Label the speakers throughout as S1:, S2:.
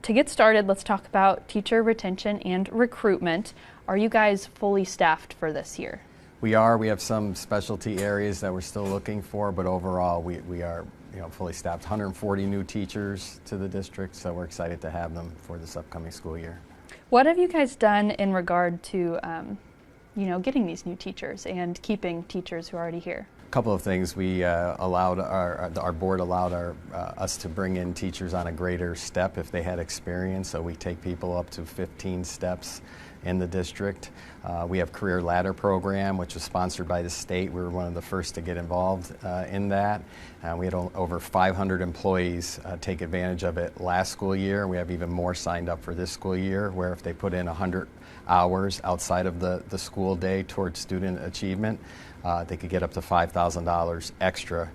S1: To get started, let's talk about teacher retention and recruitment. Are you guys fully staffed for this year?
S2: We are. We have some specialty areas that we're still looking for, but overall we are fully staffed. 140 new teachers to the district, so we're excited to have them for this upcoming school year.
S1: What have you guys done in regard to getting these new teachers and keeping teachers who are already here?
S2: A couple of things. We allowed our board allowed us to bring in teachers on a greater step if they had experience, so we take people up to 15 steps in the district. We have Career Ladder program, which was sponsored by the state. We were one of the first to get involved in that. We had over 500 employees take advantage of it last school year. We have even more signed up for this school year, where if they put in 100 hours outside of the school day towards student achievement, they could get up to $5,000 extra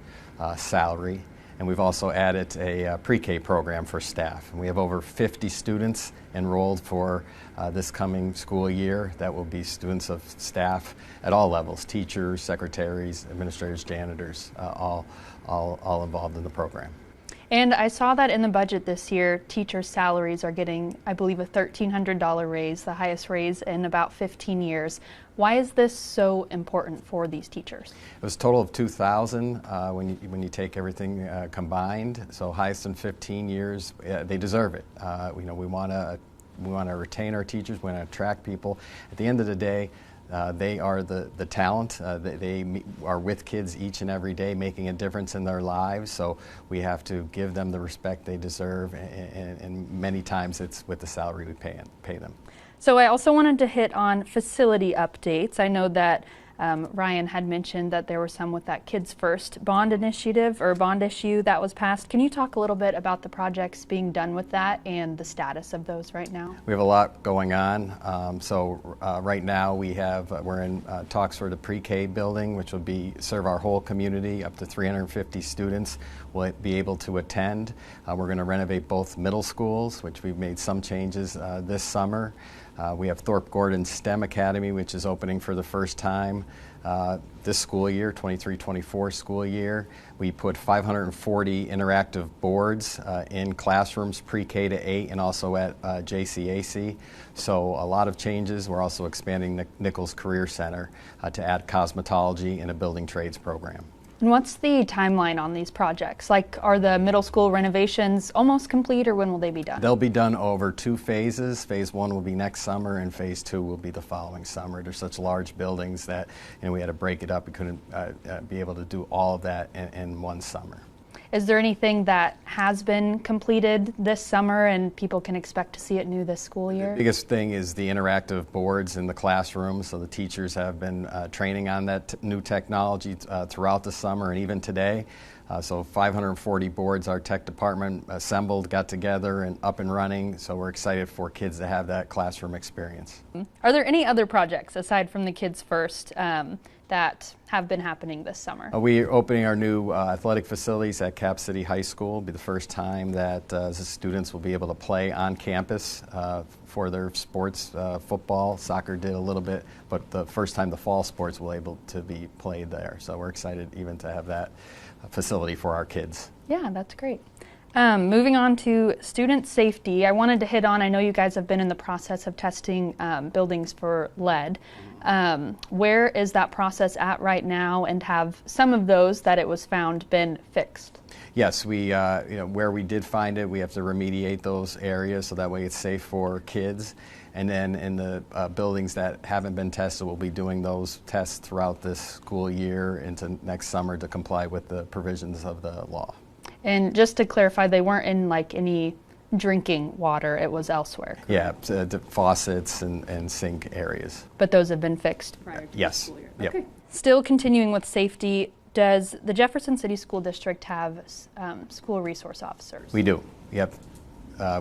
S2: salary. And we've also added a pre-K program for staff. And we have over 50 students enrolled for this coming school year that will be students of staff at all levels, teachers, secretaries, administrators, janitors, all involved in the program.
S1: And I saw that in the budget this year, teachers' salaries are getting, I believe, a $1,300 raise, the highest raise in about 15 years. Why is this so important for these teachers?
S2: It was a total of $2,000 when you take everything combined. So highest in 15 years. They deserve it. We want to retain our teachers. We want to attract people. At the end of the day, they are the talent. They are with kids each and every day, making a difference in their lives. So we have to give them the respect they deserve, and many times it's with the salary we pay them.
S1: So I also wanted to hit on facility updates. I know that Ryan had mentioned that there were some with that Kids First bond initiative or bond issue that was passed. Can you talk a little bit about the projects being done with that and the status of those right now?
S2: We have a lot going on. Right now we're in talks for the pre-K building, which will serve our whole community. Up to 350 students will be able to attend. We're going to renovate both middle schools, which we've made some changes this summer. We have Thorpe Gordon STEM Academy, which is opening for the first time this school year, 23-24 school year. We put 540 interactive boards in classrooms pre-K to 8 and also at JCAC. So a lot of changes. We're also expanding Nichols Career Center to add cosmetology and a building trades program.
S1: And what's the timeline on these projects? Like, are the middle school renovations almost complete, or when will they be done?
S2: They'll be done over 2 phases. Phase 1 will be next summer, and Phase 2 will be the following summer. They're such large buildings that we had to break it up. We couldn't be able to do all of that in one summer.
S1: Is there anything that has been completed this summer and people can expect to see it new this school year?
S2: The biggest thing is the interactive boards in the classroom. So the teachers have been training on that new technology throughout the summer and even today. So 540 boards our tech department assembled, got together, and up and running. So we're excited for kids to have that classroom experience.
S1: Are there any other projects aside from the Kids First that have been happening this summer?
S2: We're opening our new athletic facilities at Cap City High School. It'll be the first time that the students will be able to play on campus for their sports. Football, soccer did a little bit, but the first time the fall sports will be able to be played there. So we're excited even to have that facility for our kids.
S1: Yeah, that's great. Moving on to student safety, I wanted to hit on, I know you guys have been in the process of testing buildings for lead. Where is that process at right now, and have some of those that it was found been fixed?
S2: Yes, we where we did find it, we have to remediate those areas so that way it's safe for kids. And then in the buildings that haven't been tested, we'll be doing those tests throughout this school year into next summer to comply with the provisions of the law.
S1: And just to clarify, they weren't in like any drinking water, it was elsewhere, correct?
S2: Yeah, faucets and sink areas.
S1: But those have been fixed prior to
S2: yes.
S1: the school year?
S2: Yep.
S1: Okay. Still continuing with safety, does the Jefferson City School District have school resource officers?
S2: We do, yep.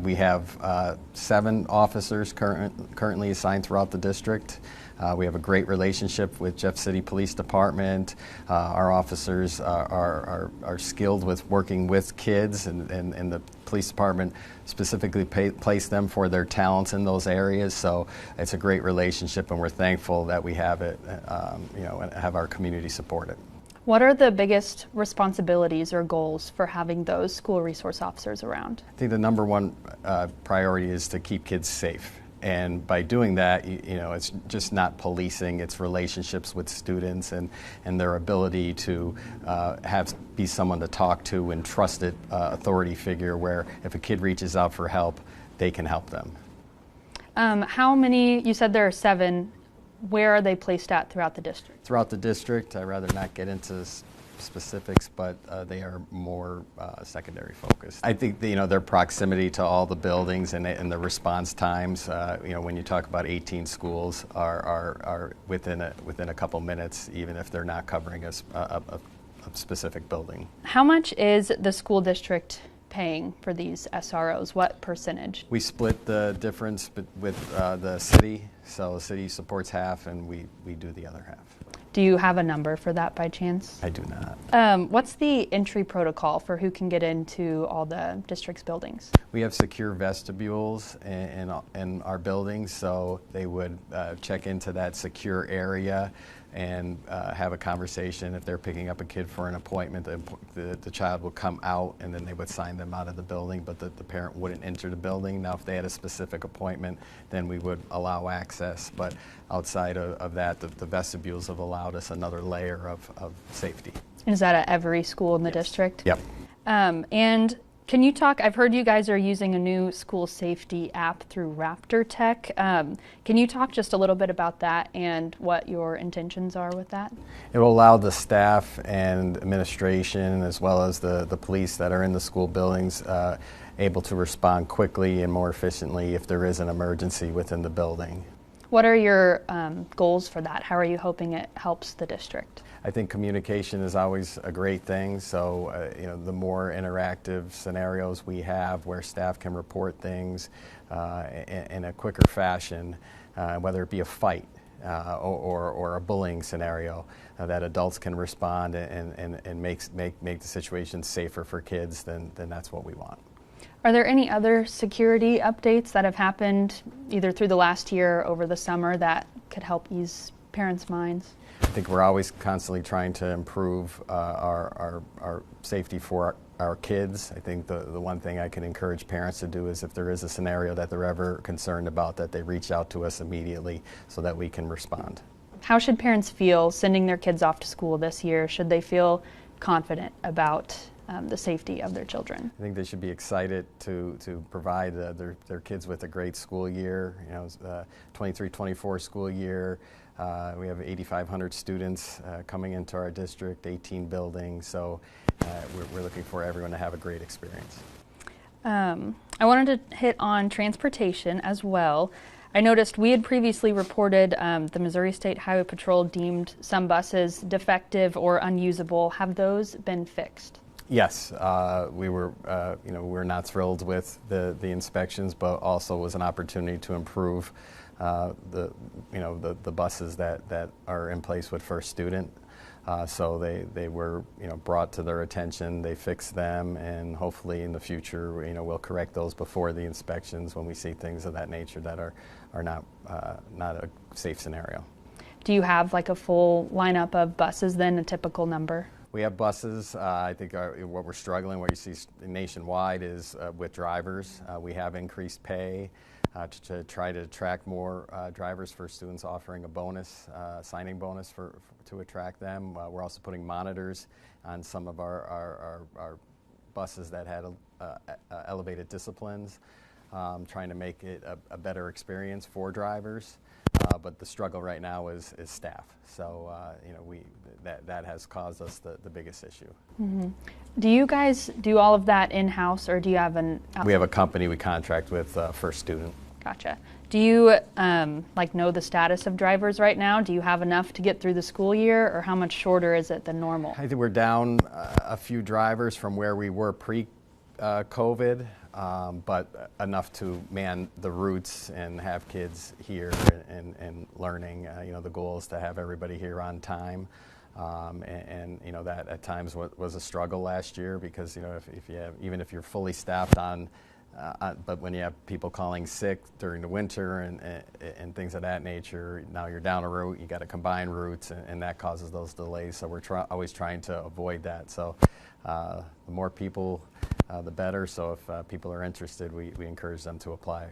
S2: We have 7 officers currently assigned throughout the district. We have a great relationship with Jeff City Police Department. Our officers are skilled with working with kids, and the police department specifically placed them for their talents in those areas. So it's a great relationship, and we're thankful that we have it, and have our community support it.
S1: What are the biggest responsibilities or goals for having those school resource officers around?
S2: I think the number one priority is to keep kids safe. And by doing that, it's just not policing, it's relationships with students and their ability to be someone to talk to and trusted authority figure where if a kid reaches out for help, they can help them.
S1: How many, you said there are 7, where are they placed at throughout the district?
S2: Throughout the district, I'd rather not get into specifics, but they are more secondary focused. I think their proximity to all the buildings and the response times, when you talk about 18 schools, are within a couple minutes, even if they're not covering a specific building.
S1: How much is the school district paying for these SROs? What percentage?
S2: We split the difference with the city, so the city supports half and we do the other half.
S1: Do you have a number for that by chance?
S2: I do not.
S1: What's the entry protocol for who can get into all the district's buildings?
S2: We have secure vestibules in our buildings, so they would check into that secure area and have a conversation. If they're picking up a kid for an appointment, the child will come out and then they would sign them out of the building, but the parent wouldn't enter the building. Now, if they had a specific appointment, then we would allow access. But outside of that, the vestibules have allowed us another layer of safety.
S1: Is that at every school in the district?
S2: Yep.
S1: And can you talk, I've heard you guys are using a new school safety app through Raptor Tech. Can you talk just a little bit about that and what your intentions are with that?
S2: It will allow the staff and administration as well as the police that are in the school buildings able to respond quickly and more efficiently if there is an emergency within the building.
S1: What are your goals for that? How are you hoping it helps the district?
S2: I think communication is always a great thing, so the more interactive scenarios we have where staff can report things in a quicker fashion, whether it be a fight or a bullying scenario, that adults can respond and make the situation safer for kids, then that's what we want.
S1: Are there any other security updates that have happened either through the last year or over the summer that could help ease parents' minds?
S2: I think we're always constantly trying to improve our safety for our kids. I think the one thing I can encourage parents to do is if there is a scenario that they're ever concerned about, that they reach out to us immediately so that we can respond.
S1: How should parents feel sending their kids off to school this year? Should they feel confident about the safety of their children?
S2: I think they should be excited to provide their kids with a great school year. 23-24 school year. We have 8,500 students coming into our district, 18 buildings, so we're looking for everyone to have a great experience.
S1: I wanted to hit on transportation as well. I noticed we had previously reported the Missouri State Highway Patrol deemed some buses defective or unusable. Have those been fixed?
S2: Yes, we were not thrilled with the inspections, but also was an opportunity to improve the buses that are in place with First Student. So they were brought to their attention. They fixed them, and hopefully in the future we'll correct those before the inspections when we see things of that nature that are not a safe scenario.
S1: Do you have like a full lineup of buses then, a typical number?
S2: We have buses. I think what we're struggling, what you see nationwide, is with drivers. We have increased pay to try to attract more drivers for students, offering a bonus, signing bonus to attract them. We're also putting monitors on some of our buses that had elevated disciplines, trying to make it a better experience for drivers. But the struggle right now is staff. So that has caused us the biggest issue.
S1: Mm-hmm. Do you guys do all of that in-house, or do you have
S2: We have a company we contract with, First Student.
S1: Gotcha. Do you know the status of drivers right now? Do you have enough to get through the school year, or how much shorter is it than normal?
S2: I think we're down a few drivers from where we were pre-COVID, but enough to man the routes and have kids here and learning. The goal is to have everybody here on time, and that at times was a struggle last year because if you have, even if you're fully staffed on But when you have people calling sick during the winter and things of that nature, now you're down a route, you got to combine routes, and that causes those delays. So we're always trying to avoid that. So the more people, the better. So if people are interested, we encourage them to apply.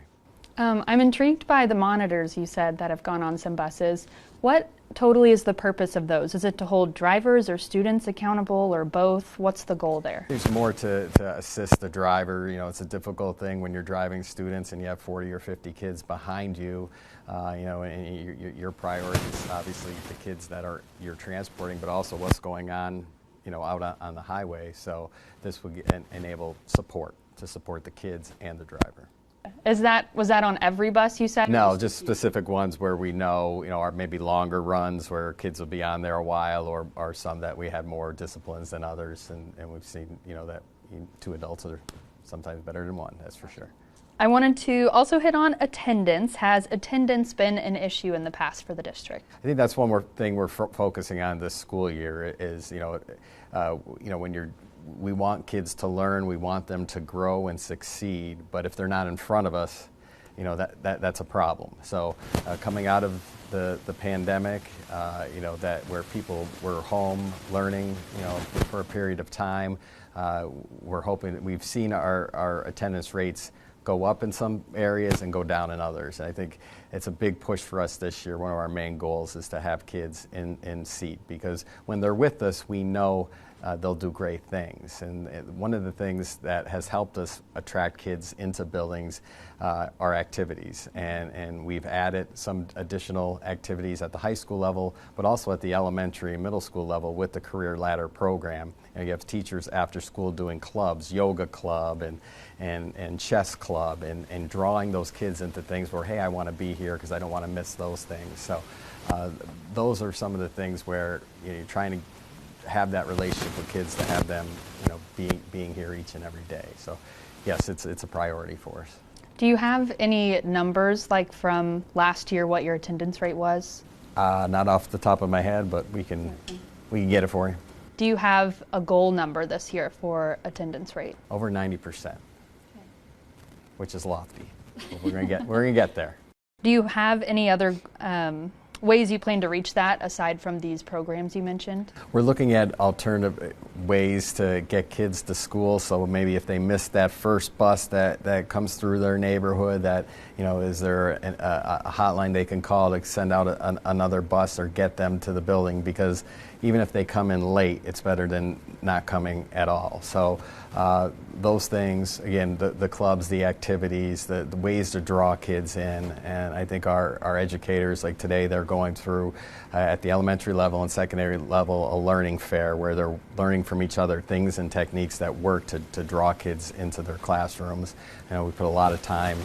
S1: I'm intrigued by the monitors you said that have gone on some buses. What totally is the purpose of those? Is it to hold drivers or students accountable, or both? What's the goal there?
S2: It's more to assist the driver. You know, it's a difficult thing when you're driving students and you have 40 or 50 kids behind you. You know, and your priority is obviously the kids that you're transporting, but also what's going on, you know, out on the highway. So this would enable support to support the kids and the driver.
S1: Was that on every bus you said?
S2: No, just specific ones where we know, are maybe longer runs where kids will be on there a while, or some that we had more disciplines than others, and we've seen, that 2 adults are sometimes better than 1, that's for sure.
S1: I wanted to also hit on attendance. Has attendance been an issue in the past for the district?
S2: I think that's one more thing we're focusing on this school year is, when we want kids to learn, we want them to grow and succeed, but if they're not in front of us, that's a problem. So coming out of the pandemic, that where people were home learning, for a period of time, we're hoping that we've seen our attendance rates go up in some areas and go down in others. And I think it's a big push for us this year. One of our main goals is to have kids in seat, because when they're with us, we know they'll do great things. And one of the things that has helped us attract kids into buildings are activities. And we've added some additional activities at the high school level, but also at the elementary and middle school level with the Career Ladder program. You have teachers after school doing clubs, yoga club and chess club, and drawing those kids into things where, hey, I want to be here because I don't want to miss those things. So those are some of the things where you're trying to have that relationship with kids, to have them, being here each and every day. So yes, it's a priority for us.
S1: Do you have any numbers, like from last year, what your attendance rate was?
S2: Not off the top of my head, but we can get it for you.
S1: Do you have a goal number this year for attendance rate?
S2: Over 90%, which is lofty. But we're gonna get there.
S1: Do you have any other ways you plan to reach that aside from these programs you mentioned? We're
S2: looking at alternative ways to get kids to school. So maybe if they miss that first bus that comes through their neighborhood, that is there a hotline they can call to send out another bus or get them to the building? Because even if they come in late, it's better than not coming at all. So those things, again, the clubs, the activities, the ways to draw kids in. And I think our educators, like today, they're going through at the elementary level and secondary level a learning fair where they're learning from each other things and techniques that work to draw kids into their classrooms. We put a lot of time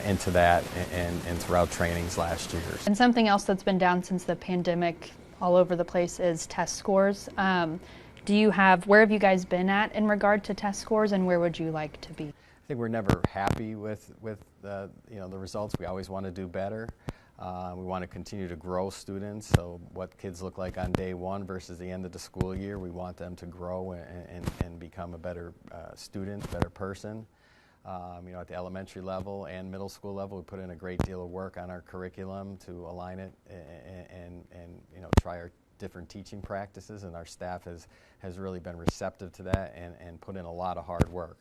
S2: into that and throughout trainings last year.
S1: And something else that's been down since the pandemic all over the place is test scores. Where have you guys been at in regard to test scores, and where would you like to be?
S2: I think we're never happy with the results. We always want to do better. We want to continue to grow students. So what kids look like on day 1 versus the end of the school year, we want them to grow and become a better student, better person. At the elementary level and middle school level, we put in a great deal of work on our curriculum to align it and try our different teaching practices, and our staff has really been receptive to that and put in a lot of hard work.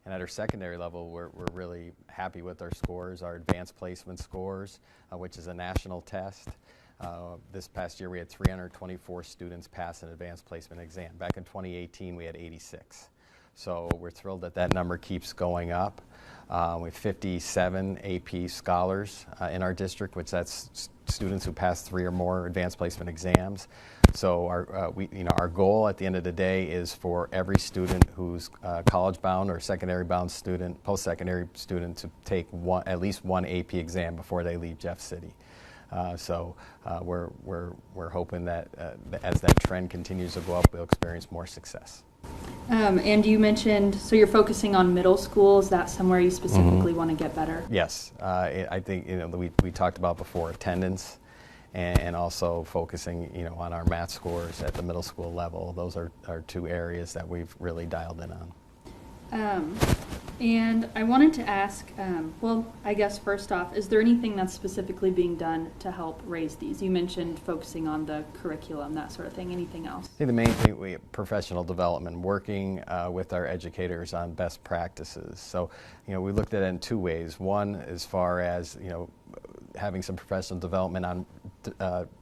S2: And at our secondary level, we're really happy with our scores, our advanced placement scores, which is a national test. This past year, we had 324 students pass an advanced placement exam. Back in 2018, we had 86. So we're thrilled that number keeps going up. We have 57 AP scholars in our district, which that's students who pass 3 or more advanced placement exams. So our goal at the end of the day is for every student who's college-bound or secondary-bound student, post-secondary student, to take at least one AP exam before they leave Jeff City. So we're hoping that as that trend continues to go up, we'll experience more success.
S1: And you mentioned, so you're focusing on middle school. Is that somewhere you specifically want to get better?
S2: Yes. I think we talked about before attendance and also focusing on our math scores at the middle school level. Those are 2 areas that we've really dialed in on.
S1: And I wanted to ask, well, I guess first off, is there anything that's specifically being done to help raise these? You mentioned focusing on the curriculum, that sort of thing. Anything else?
S2: I think the main thing, professional development, working with our educators on best practices. So, we looked at it in two ways. One, as far as, having some professional development on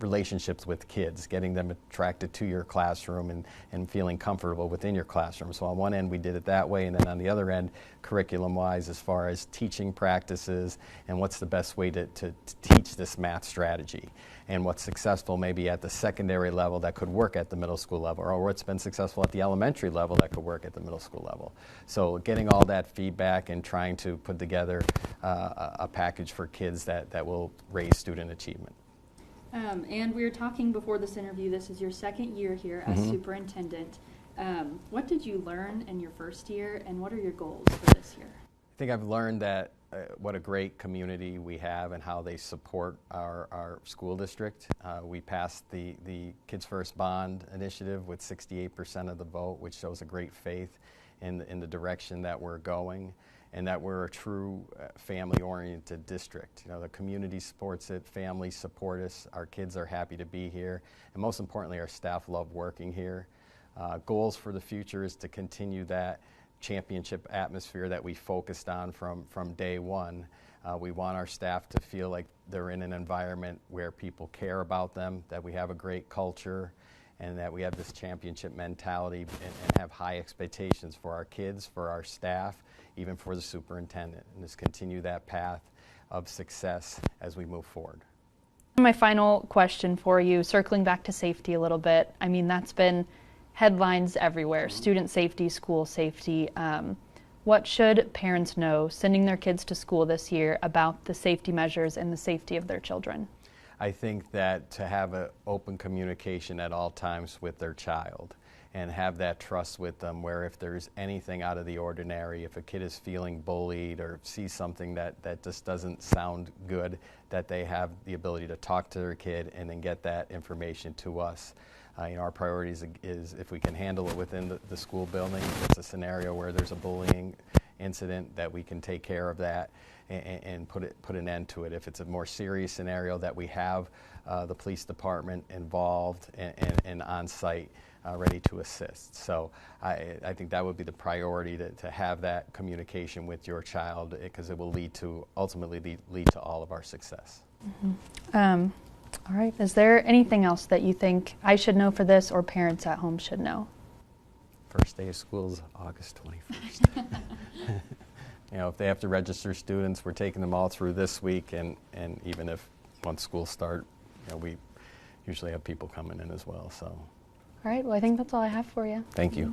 S2: relationships with kids, getting them attracted to your classroom and feeling comfortable within your classroom. So on one end we did it that way, and then on the other end, curriculum-wise, as far as teaching practices and what's the best way to teach this math strategy, and what's successful maybe at the secondary level that could work at the middle school level, or what's been successful at the elementary level that could work at the middle school level. So getting all that feedback and trying to put together a package for kids that will raise student achievement.
S1: And we were talking before this interview, this is your second year here as superintendent. What did you learn in your first year, and what are your goals for this year?
S2: I think I've learned that what a great community we have and how they support our school district. We passed the Kids First Bond initiative with 68% of the vote, which shows a great faith in the direction that we're going, and that we're a true family-oriented district. The community supports it, families support us, our kids are happy to be here, and most importantly, our staff love working here. Goals for the future is to continue that championship atmosphere that we focused on from day one. We want our staff to feel like they're in an environment where people care about them, that we have a great culture, and that we have this championship mentality and have high expectations for our kids, for our staff, even for the superintendent, and just continue that path of success as we move forward.
S1: My final question for you, circling back to safety a little bit. I mean, that's been headlines everywhere, student safety, school safety. What should parents know sending their kids to school this year about the safety measures and the safety of their children?
S2: I think that to have an open communication at all times with their child and have that trust with them, where if there's anything out of the ordinary, if a kid is feeling bullied or sees something that just doesn't sound good, that they have the ability to talk to their kid and then get that information to us. Our priority is if we can handle it within the school building, if it's a scenario where there's a bullying incident, that we can take care of that and put an end to it. If it's a more serious scenario, that we have the police department involved and on site ready to assist. So I think that would be the priority, to have that communication with your child, because it will ultimately lead to all of our success.
S1: All right. Is there anything else that you think I should know for this, or parents at home should know?
S2: First day of school is August 21st. If they have to register students, we're taking them all through this week, and even if once school start, we usually have people coming in as well. So.
S1: All right. Well, I think that's all I have for you.
S2: Thank you.